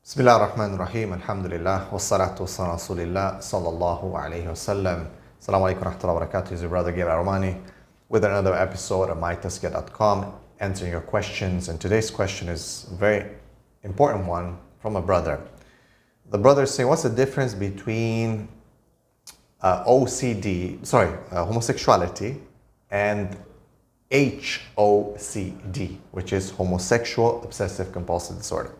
Bismillah ar-Rahman ar-Rahim, alhamdulillah, wassalatu wassalamu ala rasulillah, sallallahu alayhi wasallam. Assalamu alaikum wa rahmatullahi wa barakatuh. It's your brother Gabriel Armani with another episode of mytaskia.com, answering your questions. And today's question is a very important one from a brother. The brother is saying, what's the difference between homosexuality and HOCD, which is homosexual obsessive compulsive disorder?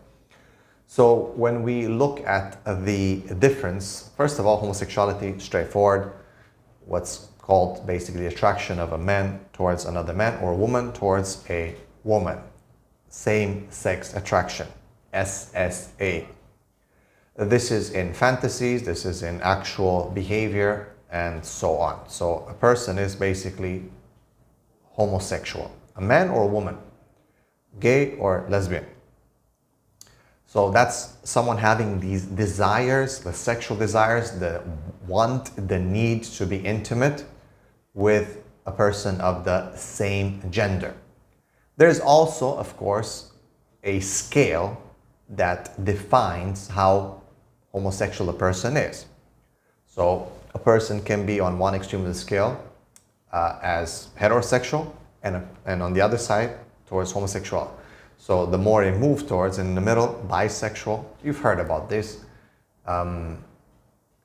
So when we look at the difference, first of all, homosexuality, straightforward, what's called basically attraction of a man towards another man or a woman towards a woman. Same-sex attraction, SSA. This is in fantasies, this is in actual behavior, and so on. So a person is basically homosexual, a man or a woman, gay or lesbian. So that's someone having these desires, the sexual desires, the want, the need to be intimate with a person of the same gender. There's also, of course, a scale that defines how homosexual a person is. So a person can be on one extreme of the scale as heterosexual and on the other side towards homosexual. So the more you move towards, in the middle, bisexual, you've heard about this.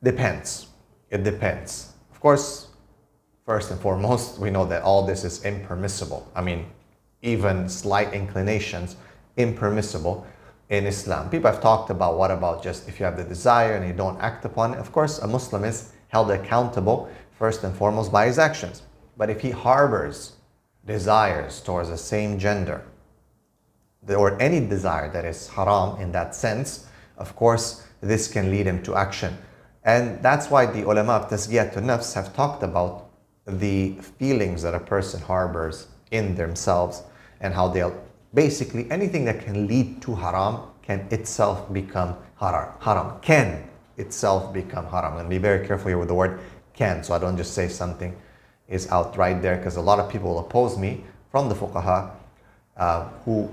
Depends. It depends. Of course, first and foremost, we know that all this is impermissible. I mean, even slight inclinations, impermissible in Islam. People have talked about what about just if you have the desire and you don't act upon it. Of course, a Muslim is held accountable first and foremost by his actions. But if he harbors desires towards the same gender, or any desire that is haram in that sense, of course, this can lead him to action. And that's why the ulama of Tazkiyat al-Nafs have talked about the feelings that a person harbors in themselves and how they'll basically anything that can lead to haram can itself become haram. Can itself become haram. I'm going to be very careful here with the word can, so I don't just say something is outright there, because a lot of people will oppose me from the fuqaha who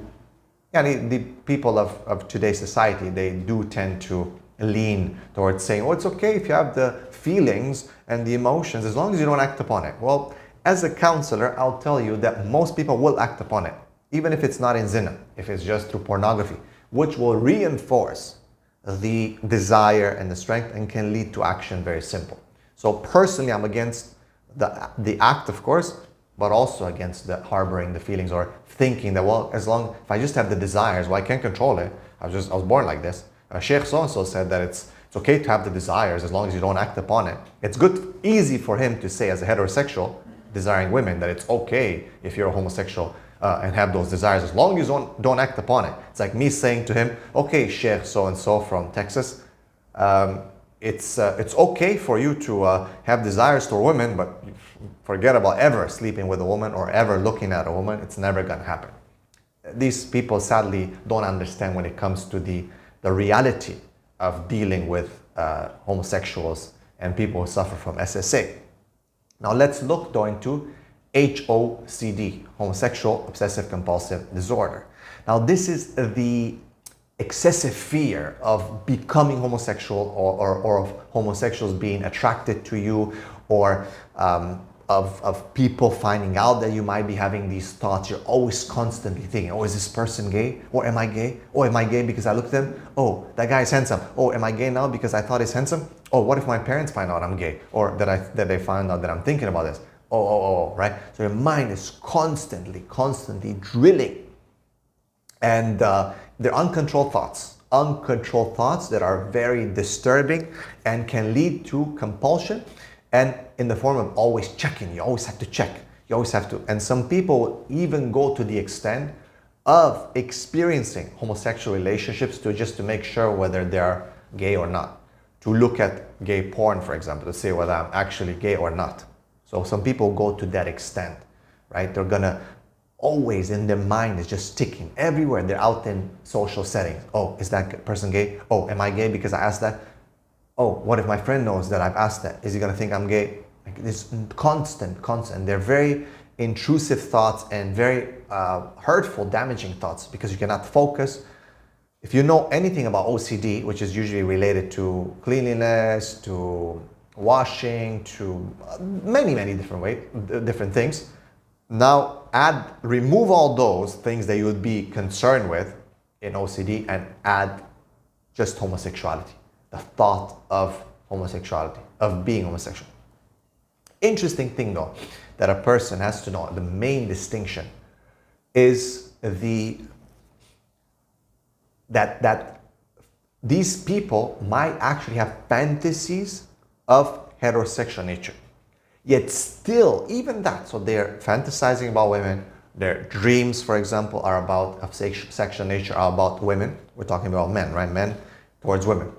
the people of today's society, they do tend to lean towards saying, oh, it's okay if you have the feelings and the emotions as long as you don't act upon it. Well, as a counselor, I'll tell you that most people will act upon it, even if it's not in zina, if it's just through pornography, which will reinforce the desire and the strength and can lead to action. Very simple. So personally, I'm against the act, of course, but also against the harboring the feelings or thinking that, well, as long if I just have the desires, well, I can't control it. I was born like this. Sheikh so-and-so said that it's okay to have the desires as long as you don't act upon it. It's easy for him to say as a heterosexual desiring women that it's okay if you're a homosexual and have those desires as long as you don't act upon it. It's like me saying to him, okay, Sheikh so-and-so from Texas, it's okay for you to have desires toward women, but forget about ever sleeping with a woman or ever looking at a woman. It's never going to happen. These people sadly don't understand when it comes to the reality of dealing with homosexuals and people who suffer from SSA. Now let's look though into HOCD, homosexual obsessive compulsive disorder. Now this is the excessive fear of becoming homosexual or of homosexuals being attracted to you, or of people finding out that you might be having these thoughts. You're always constantly thinking, oh, is this person gay? Or am I gay? Oh, am I gay because I look at them? Oh, that guy is handsome. Oh, am I gay now because I thought he's handsome? Oh, what if my parents find out I'm gay? Or that they find out that I'm thinking about this? Oh, right? So your mind is constantly drilling. And they're uncontrolled thoughts that are very disturbing and can lead to compulsion, and in the form of always checking. You always have to check. You always have to. And some people will even go to the extent of experiencing homosexual relationships just to make sure whether they're gay or not. To look at gay porn, for example, to see whether I'm actually gay or not. So some people go to that extent, right? They're gonna always in their mind is just ticking everywhere. They're out in social settings. Oh, is that person gay? Oh, am I gay because I asked that? Oh, what if my friend knows that I've asked that? Is he gonna think I'm gay? Like this constant. They're very intrusive thoughts and very hurtful, damaging thoughts, because you cannot focus. if you know anything about OCD, which is usually related to cleanliness, to washing, to many different things, now remove all those things that you would be concerned with in OCD and add just homosexuality, the thought of homosexuality, of being homosexual. Interesting thing though, that a person has to know, the main distinction is that these people might actually have fantasies of heterosexual nature. Yet still, even that, so they're fantasizing about women, their dreams, for example, are about of sexual nature, are about women. We're talking about men, right? Men towards women.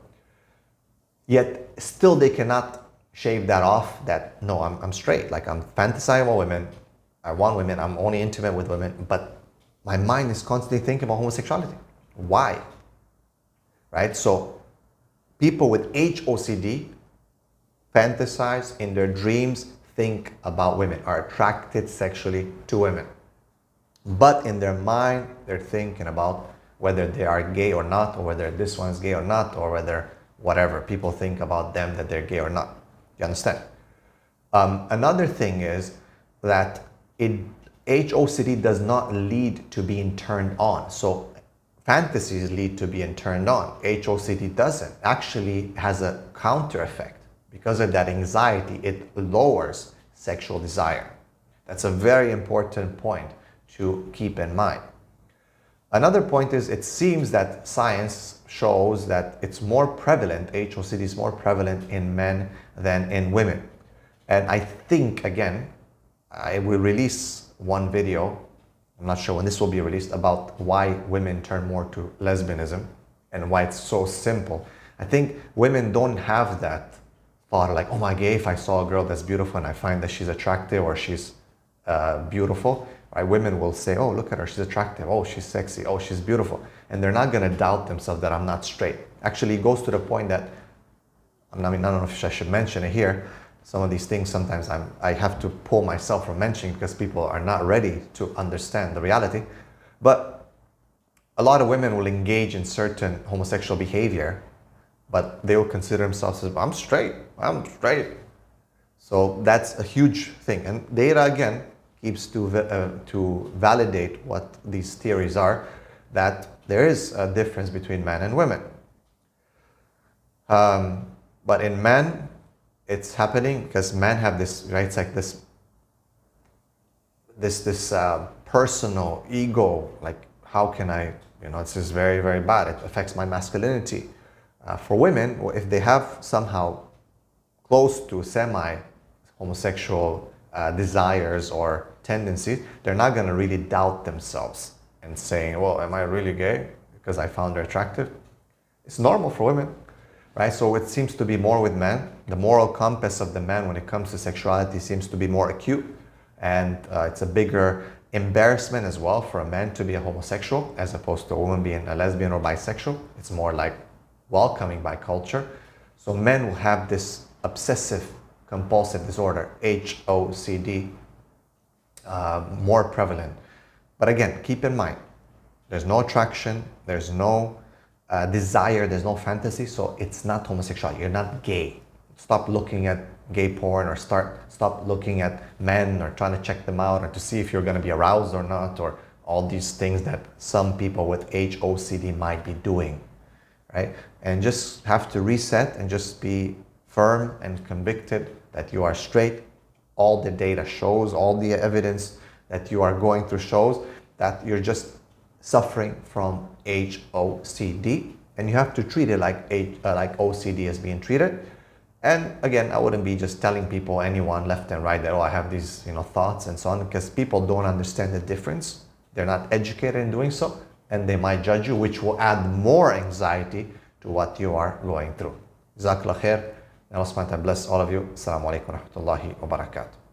Yet still they cannot shave that off, that no, I'm straight, like I'm fantasizing about women, I want women, I'm only intimate with women, but my mind is constantly thinking about homosexuality. Why? Right? So people with HOCD fantasize in their dreams, think about women, are attracted sexually to women. But in their mind, they're thinking about whether they are gay or not, or whether this one's gay or not, or whether whatever people think about them, that they're gay or not. You understand? Another thing is that HOCD does not lead to being turned on. So fantasies lead to being turned on. HOCD doesn't. Actually has a counter effect. Because of that anxiety, it lowers sexual desire. That's a very important point to keep in mind. Another point is, it seems that science shows that it's more prevalent, HOCD is more prevalent in men than in women. And I think, again, I will release one video, I'm not sure when this will be released, about why women turn more to lesbianism and why it's so simple. I think women don't have that thought like, oh my God, if I saw a girl that's beautiful and I find that she's attractive or she's beautiful, right? Women will say, oh, look at her, she's attractive, oh, she's sexy, oh, she's beautiful. And they're not gonna doubt themselves that I'm not straight. Actually, it goes to the point that, I don't know if I should mention it here, some of these things sometimes I have to pull myself from mentioning because people are not ready to understand the reality. But a lot of women will engage in certain homosexual behavior, but they will consider themselves as, I'm straight. So that's a huge thing. And data, again, keeps to validate what these theories are, that there is a difference between men and women. But in men, it's happening because men have this, right? It's like this personal ego, like how can I, it's just very, very bad. It affects my masculinity. For women, if they have somehow close to semi-homosexual desires or tendencies, they're not going to really doubt themselves and saying, well, am I really gay because I found her attractive? It's normal for women, right? So it seems to be more with men. The moral compass of the man when it comes to sexuality seems to be more acute, and it's a bigger embarrassment as well for a man to be a homosexual as opposed to a woman being a lesbian or bisexual. It's more like welcoming by culture. So men will have this obsessive compulsive disorder, HOCD, more prevalent. But again, keep in mind, there's no attraction, there's no desire, there's no fantasy, so it's not homosexuality. You're not gay. Stop looking at gay porn, or stop looking at men or trying to check them out or to see if you're going to be aroused or not, or all these things that some people with HOCD might be doing, right? And just have to reset and just be firm and convicted that you are straight. All the data shows, all the evidence that you are going through shows that you're just suffering from HOCD, and you have to treat it like OCD is being treated. And again, I wouldn't be just telling people, anyone left and right, that, oh, I have these thoughts and so on, because people don't understand the difference. They're not educated in doing so, and they might judge you, which will add more anxiety to what you are going through. Jazakallah khair. And Allah subhanahu wa ta'ala bless all of you. Assalamu alaikum wa rahmatullahi wa barakatuh.